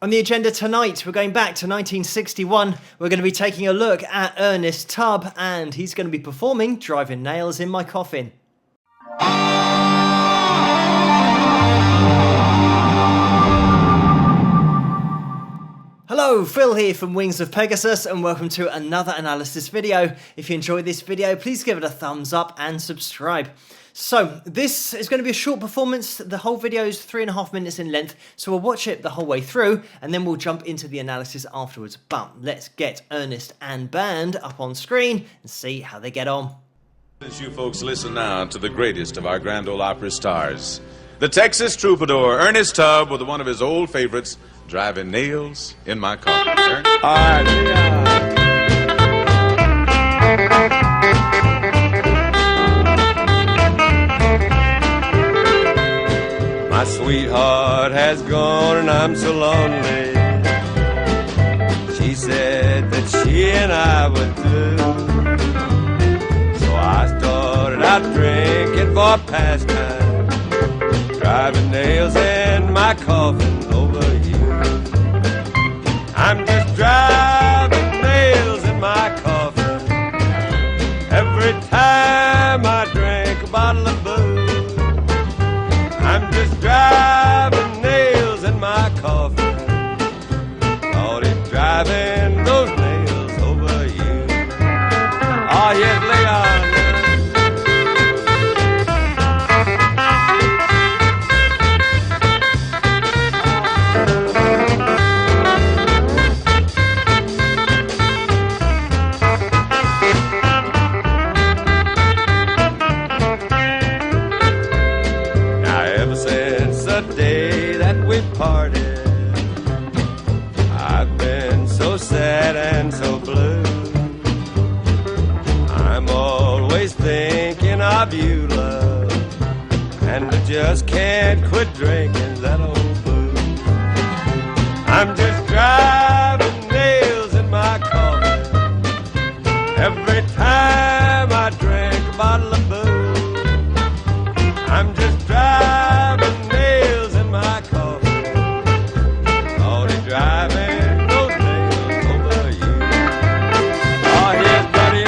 On the agenda tonight, we're going back to 1961. We're going to be taking a look at Ernest Tubb, and he's going to be performing Driving Nails in My Coffin. Hello, Phil here from Wings of Pegasus, and welcome to another analysis video. If you enjoyed this video, please give it a thumbs up and subscribe. So, this is going to be a short performance. The whole video is 3.5 minutes in length, so we'll watch it the whole way through, and then we'll jump into the analysis afterwards. But let's get Ernest and band up on screen and see how they get on. As you folks listen now to the greatest of our Grand Ole Opry stars, the Texas Troubadour, Ernest Tubb, with one of his old favorites, Driving Nails in My Coffin. All right, yeah. My sweetheart has gone and I'm so lonely. She said that she and I would do. So I started out drinking for pastime, driving nails in my coffin over you. I'm just driving nails in my coffin every time I drink a bottle of booze. I'm just driving nails in my coffin. Lord, it's driving those nails over you. Oh, yes, Leon. Parted. I've been so sad and so blue. I'm always thinking of you, love, and I just can't quit drinking that old booze. I'm just driving nails in my coffin every time I drink a bottle of booze. I'm just driving nails in my coffin, driving those nails over you. Oh, yes, buddy,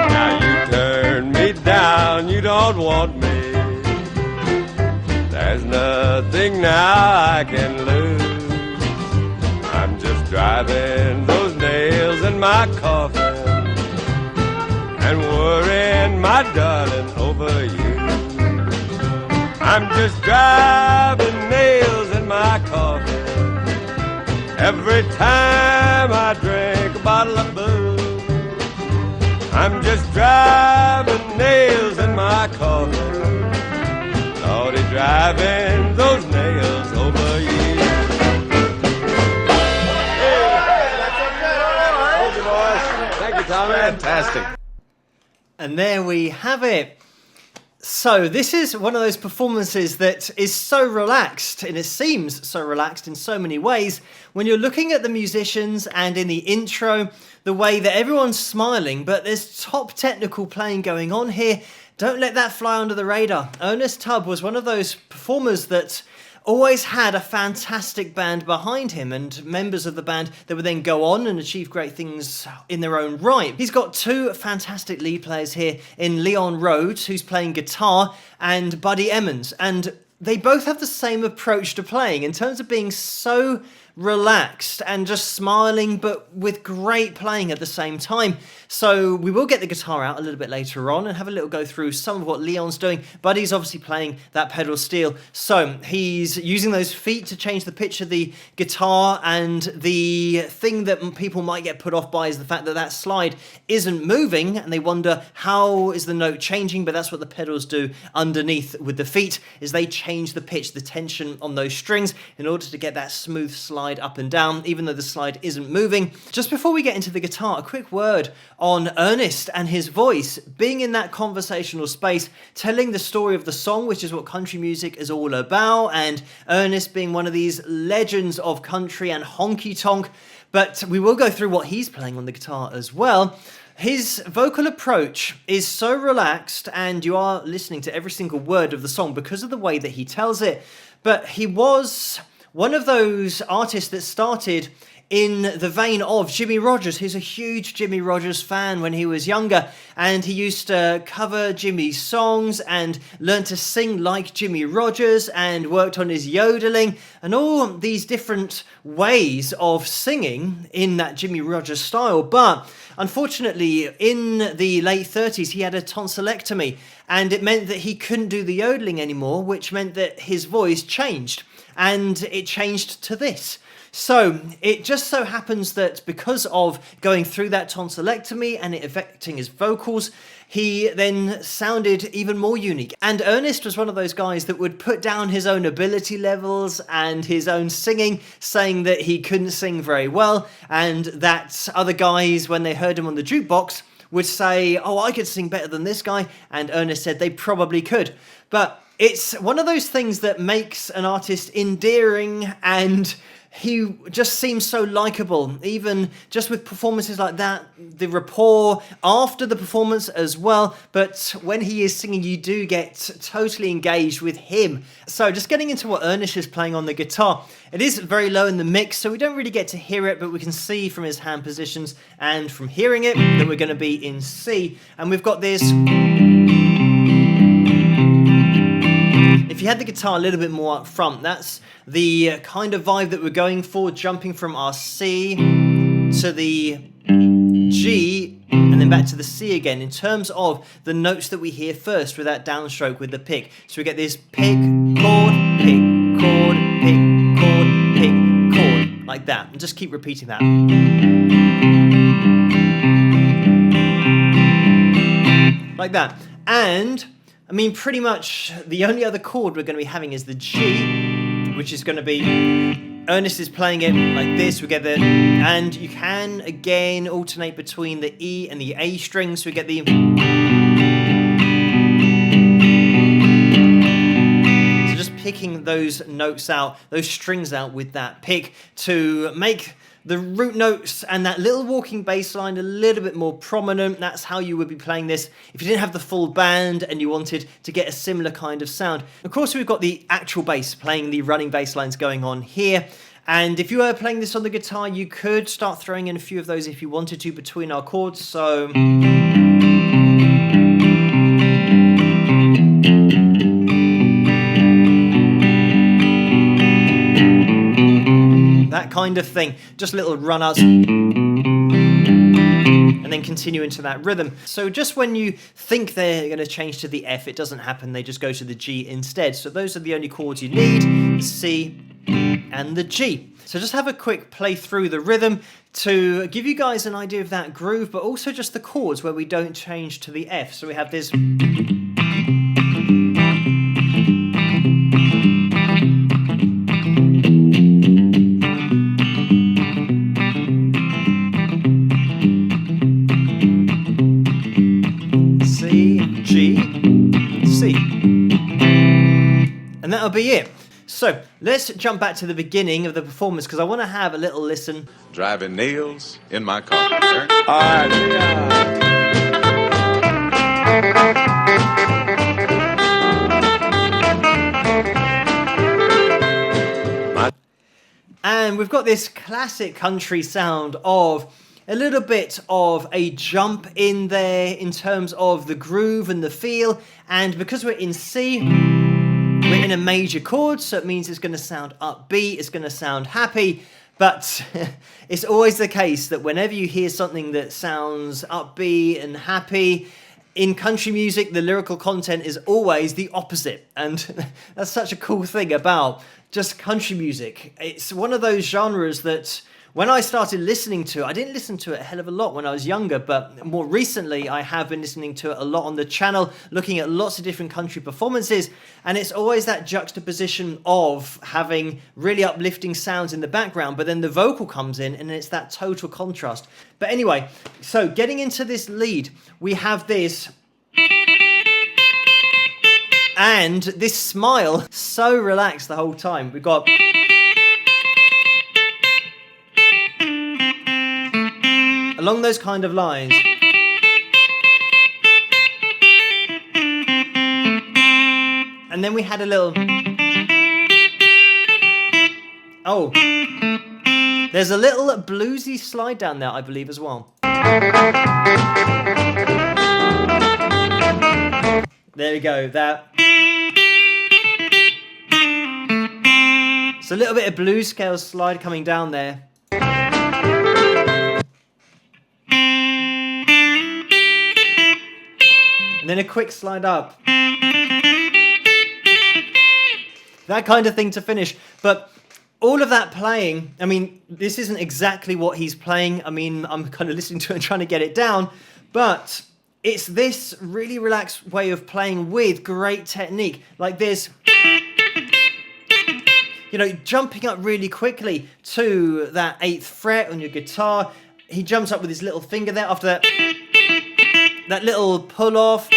now you turn me down, you don't want me. There's nothing now I can lose. I'm just driving those nails in my coffin and worrying my darling over you. I'm just driving nails in my coffin every time I drink a bottle of booze. I'm just driving nails in my coffin, Lordy, driving those nails over you. Thank you, Tommy. Fantastic. And there we have it. So this is one of those performances that is so relaxed, and it seems so relaxed in so many ways. When you're looking at the musicians and in the intro, the way that everyone's smiling, but there's top technical playing going on here. Don't let that fly under the radar. Ernest Tubb was one of those performers that always had a fantastic band behind him and members of the band that would then go on and achieve great things in their own right. He's got two fantastic lead players here in Leon Rhodes, who's playing guitar, and Buddy Emmons, and they both have the same approach to playing in terms of being so relaxed and just smiling, but with great playing at the same time. So we will get the guitar out a little bit later on and have a little go through some of what Leon's doing. Buddy's obviously playing that pedal steel, so he's using those feet to change the pitch of the guitar, and the thing that people might get put off by is the fact that that slide isn't moving, and they wonder how is the note changing, but that's what the pedals do underneath with the feet, is they change the pitch, the tension on those strings in order to get that smooth slide slide up and down, even though the slide isn't moving. Just before we get into the guitar, a quick word on Ernest and his voice being in that conversational space, telling the story of the song, which is what country music is all about, and Ernest being one of these legends of country and honky-tonk. But we will go through what he's playing on the guitar as well. His vocal approach is so relaxed, and you are listening to every single word of the song because of the way that he tells it. But he was one of those artists that started in the vein of Jimmie Rodgers. He's a huge Jimmie Rodgers fan when he was younger, and he used to cover Jimmie's songs and learn to sing like Jimmie Rodgers and worked on his yodeling and all these different ways of singing in that Jimmie Rodgers style. But unfortunately, in the late 30s, he had a tonsillectomy, and it meant that he couldn't do the yodeling anymore, which meant that his voice changed, and it changed to this. So it just so happens that because of going through that tonsillectomy and it affecting his vocals, he then sounded even more unique. And Ernest was one of those guys that would put down his own ability levels and his own singing, saying that he couldn't sing very well, and that other guys, when they heard him on the jukebox, would say, oh, I could sing better than this guy, and Ernest said they probably could. But it's one of those things that makes an artist endearing, and he just seems so likable, even just with performances like that, the rapport after the performance as well. But when he is singing, you do get totally engaged with him. So just getting into what Ernest is playing on the guitar, it is very low in the mix, so we don't really get to hear it, but we can see from his hand positions and from hearing it that we're going to be in C. And we've got this. If you had the guitar a little bit more up front, that's the kind of vibe that we're going for, jumping from our C to the G and then back to the C again in terms of the notes that we hear first with that downstroke with the pick. So we get this pick, chord, pick, chord, pick, chord, pick, chord, like that. And just keep repeating that. Like that. And I mean, pretty much the only other chord we're going to be having is the G, which is going to be, Ernest is playing it like this, we get the, and you can again alternate between the E and the A strings, so we get the, so just picking those notes out, those strings out with that pick to make the root notes and that little walking bass line a little bit more prominent. That's how you would be playing this if you didn't have the full band and you wanted to get a similar kind of sound. Of course, we've got the actual bass playing the running bass lines going on here. And if you were playing this on the guitar, you could start throwing in a few of those if you wanted to between our chords. So that kind of thing, just little run-outs, and then continue into that rhythm. So just when you think they're going to change to the F, it doesn't happen, they just go to the G instead. So those are the only chords you need, the C and the G. So just have a quick play through the rhythm to give you guys an idea of that groove, but also just the chords where we don't change to the F. So we have this. And that'll be it. So let's jump back to the beginning of the performance because I want to have a little listen. Driving nails in my car. All right, And we've got this classic country sound of a little bit of a jump in there in terms of the groove and the feel. And because we're in C, we're in a major chord, so it means it's going to sound upbeat, it's going to sound happy. But it's always the case that whenever you hear something that sounds upbeat and happy, in country music, the lyrical content is always the opposite. And that's such a cool thing about just country music. It's one of those genres that when I started listening to it, I didn't listen to it a hell of a lot when I was younger, but more recently I have been listening to it a lot on the channel, looking at lots of different country performances, and it's always that juxtaposition of having really uplifting sounds in the background, but then the vocal comes in and it's that total contrast. But anyway, so getting into this lead, we have this... and this smile, so relaxed the whole time. We've got... along those kind of lines. And then we had a little... oh. There's a little bluesy slide down there, I believe, as well. There we go, that. It's a little bit of blues scale slide coming down there. And then a quick slide up. That kind of thing to finish. But all of that playing, I mean, this isn't exactly what he's playing. I mean, I'm kind of listening to it and trying to get it down. But it's this really relaxed way of playing with great technique. Like this, you know, jumping up really quickly to that 8th fret on your guitar. He jumps up with his little finger there after that. That little pull off.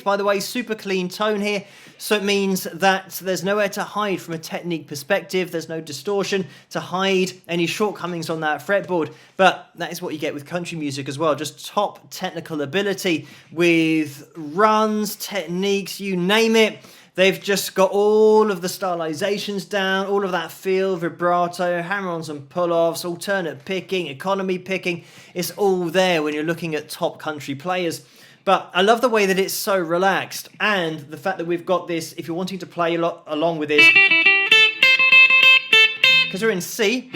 By the way, super clean tone here. So it means that there's nowhere to hide from a technique perspective. There's no distortion to hide any shortcomings on that fretboard. But that is what you get with country music as well. Just top technical ability with runs, techniques, you name it. They've just got all of the stylizations down, all of that feel, vibrato, hammer-ons and pull-offs, alternate picking, economy picking. It's all there when you're looking at top country players. But I love the way that it's so relaxed, and the fact that we've got this, if you're wanting to play along with this, because we're in C,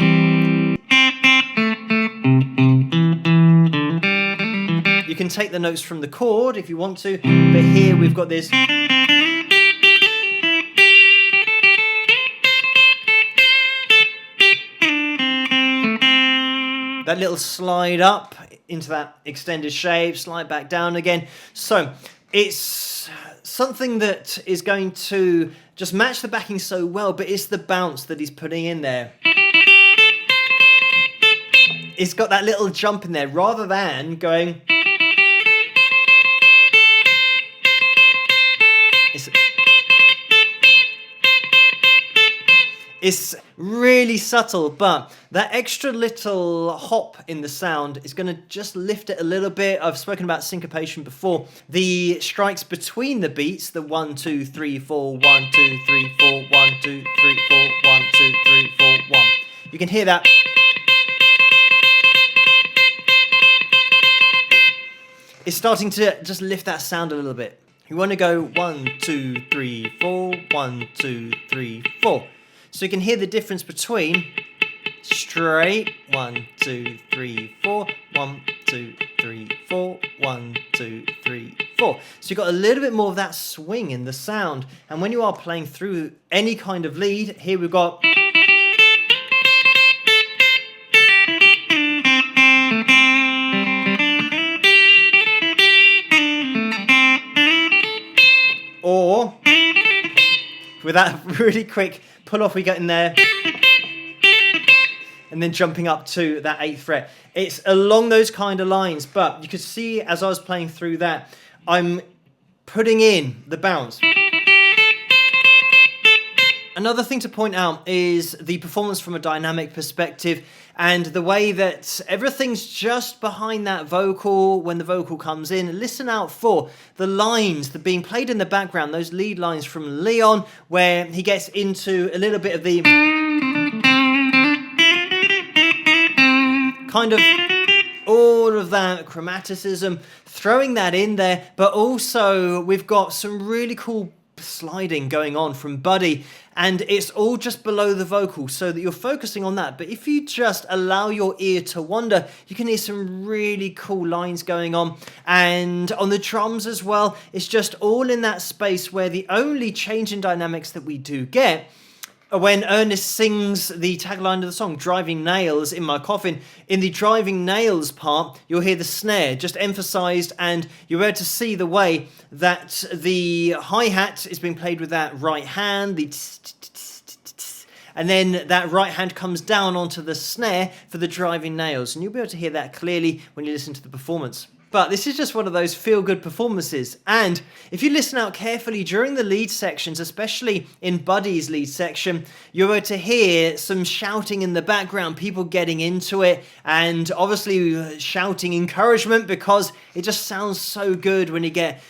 you can take the notes from the chord if you want to, but here we've got this. That little slide up into that extended shape, slide back down again. So it's something that is going to just match the backing so well, but it's the bounce that he's putting in there. It's got that little jump in there rather than going... It's really subtle, but that extra little hop in the sound is going to just lift it a little bit. I've spoken about syncopation before. The strikes between the beats, the 1, 2, 3, 4, 1, 2, 3, 4, 1, 2, 3, 4, 1, 2, 3, 4, 1. You can hear that. It's starting to just lift that sound a little bit. You want to go 1, 2, 3, 4, 1, 2, 3, 4. So you can hear the difference between straight 1, 2, 3, 4, 1, 2, 3, 4, 1, 2, 3, 4. So you've got a little bit more of that swing in the sound. And when you are playing through any kind of lead, here we've got... or with that really quick pull off we get in there, and then jumping up to that 8th fret. It's along those kind of lines, but you could see as I was playing through that, I'm putting in the bounce. Another thing to point out is the performance from a dynamic perspective and the way that everything's just behind that vocal when the vocal comes in. Listen out for the lines that are being played in the background, those lead lines from Leon, where he gets into a little bit of the kind of all of that chromaticism, throwing that in there, but also we've got some really cool sliding going on from Buddy, and it's all just below the vocal so that you're focusing on that. But if you just allow your ear to wander, you can hear some really cool lines going on. And on the drums as well, it's just all in that space where the only change in dynamics that we do get When Ernest sings the tagline of the song, "Driving Nails in My Coffin," in the "Driving Nails" part, you'll hear the snare just emphasized, and you're able to see the way that the hi-hat is being played with that right hand, and then that right hand comes down onto the snare for the driving nails, and you'll be able to hear that clearly when you listen to the performance. But this is just one of those feel-good performances, and if you listen out carefully during the lead sections, especially in Buddy's lead section, you're able to hear some shouting in the background, people getting into it, and obviously shouting encouragement, because it just sounds so good when you get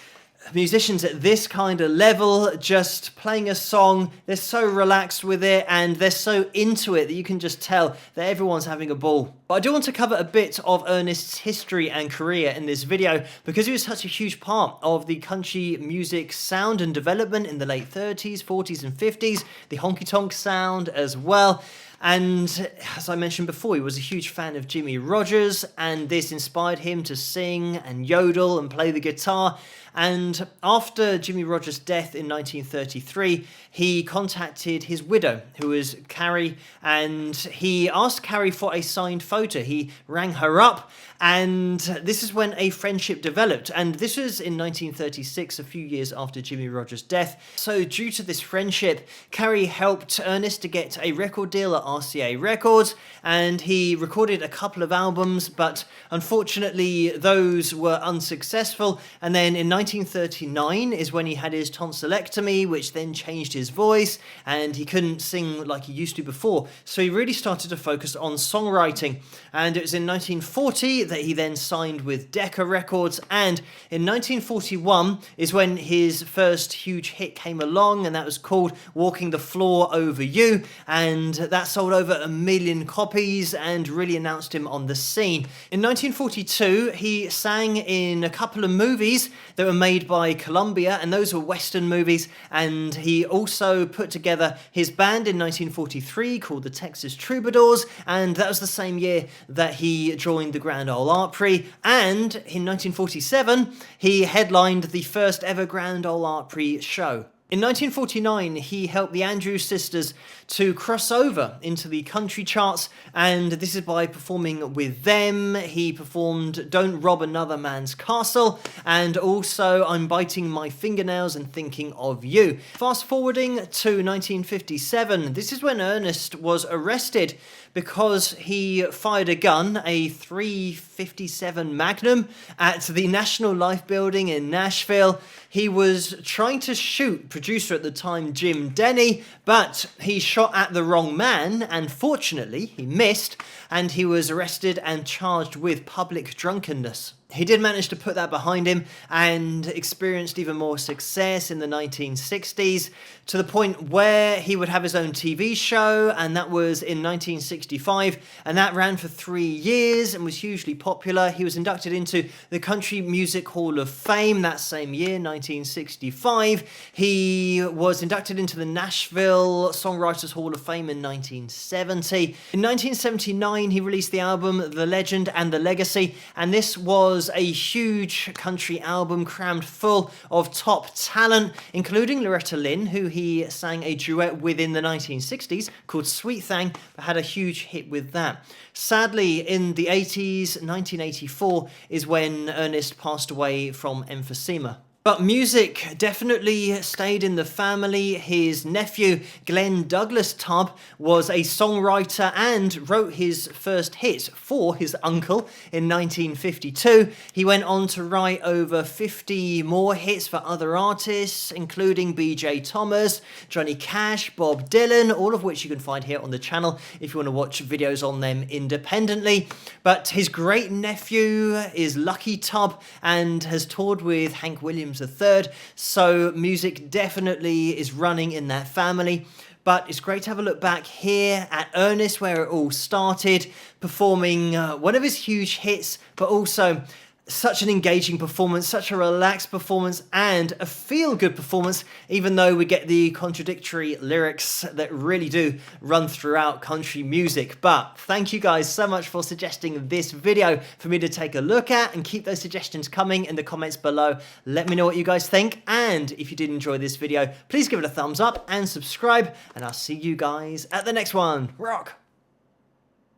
musicians at this kind of level just playing a song. They're so relaxed with it and they're so into it that you can just tell that everyone's having a ball. But I do want to cover a bit of Ernest's history and career in this video, because he was such a huge part of the country music sound and development in the late 30s, 40s and 50s, the honky-tonk sound as well. And as I mentioned before, he was a huge fan of Jimmie Rodgers, and this inspired him to sing and yodel and play the guitar. And after Jimmie Rodgers' death in 1933, he contacted his widow, who was Carrie, and he asked Carrie for a signed photo. He rang her up, and this is when a friendship developed. And this was in 1936, a few years after Jimmie Rodgers' death. So due to this friendship, Carrie helped Ernest to get a record deal at RCA Records, and he recorded a couple of albums, but unfortunately those were unsuccessful. And then in 1939 is when he had his tonsillectomy, which then changed his voice, and he couldn't sing like he used to before. So he really started to focus on songwriting, and it was in 1940 that he then signed with Decca Records, and in 1941 is when his first huge hit came along, and that was called "Walking the Floor Over You," and that sold over 1 million copies and really announced him on the scene. In 1942, he sang in a couple of movies that were made by Columbia, and those were Western movies, and he also put together his band in 1943 called the Texas Troubadours, and that was the same year that he joined the Grand Ole Opry, and in 1947 he headlined the first ever Grand Ole Opry show. In 1949, he helped the Andrews Sisters to cross over into the country charts, and this is by performing with them. He performed "Don't Rob Another Man's Castle" and also "I'm Biting My Fingernails and Thinking of You." Fast forwarding to 1957, this is when Ernest was arrested because he fired a gun, a .357 Magnum, at the National Life Building in Nashville. He was trying to shoot producer at the time, Jim Denny, but he shot at the wrong man, and fortunately he missed, and he was arrested and charged with public drunkenness. He did manage to put that behind him and experienced even more success in the 1960s, to the point where he would have his own TV show, and that was in 1965, and that ran for 3 years and was hugely popular. He was inducted into the Country Music Hall of Fame that same year, 1965. He was inducted into the Nashville Songwriters Hall of Fame in 1970. In 1979, he released the album The Legend and the Legacy, and this was a huge country album crammed full of top talent, including Loretta Lynn, who he sang a duet with in the 1960s called Sweet Thing, but had a huge hit with that. Sadly, in the 80s, 1984 is when Ernest passed away from emphysema. But music definitely stayed in the family. His nephew, Glenn Douglas Tubb, was a songwriter and wrote his first hit for his uncle in 1952. He went on to write over 50 more hits for other artists, including B.J. Thomas, Johnny Cash, Bob Dylan, all of which you can find here on the channel if you want to watch videos on them independently. But his great nephew is Lucky Tubb and has toured with Hank Williams III, so music definitely is running in that family. But it's great to have a look back here at Ernest, where it all started, performing one of his huge hits, but also such an engaging performance, such a relaxed performance, and a feel-good performance, even though we get the contradictory lyrics that really do run throughout country music. But thank you guys so much for suggesting this video for me to take a look at, and keep those suggestions coming in the comments below. Let me know what you guys think, and if you did enjoy this video, please give it a thumbs up and subscribe, and I'll see you guys at the next one. Rock!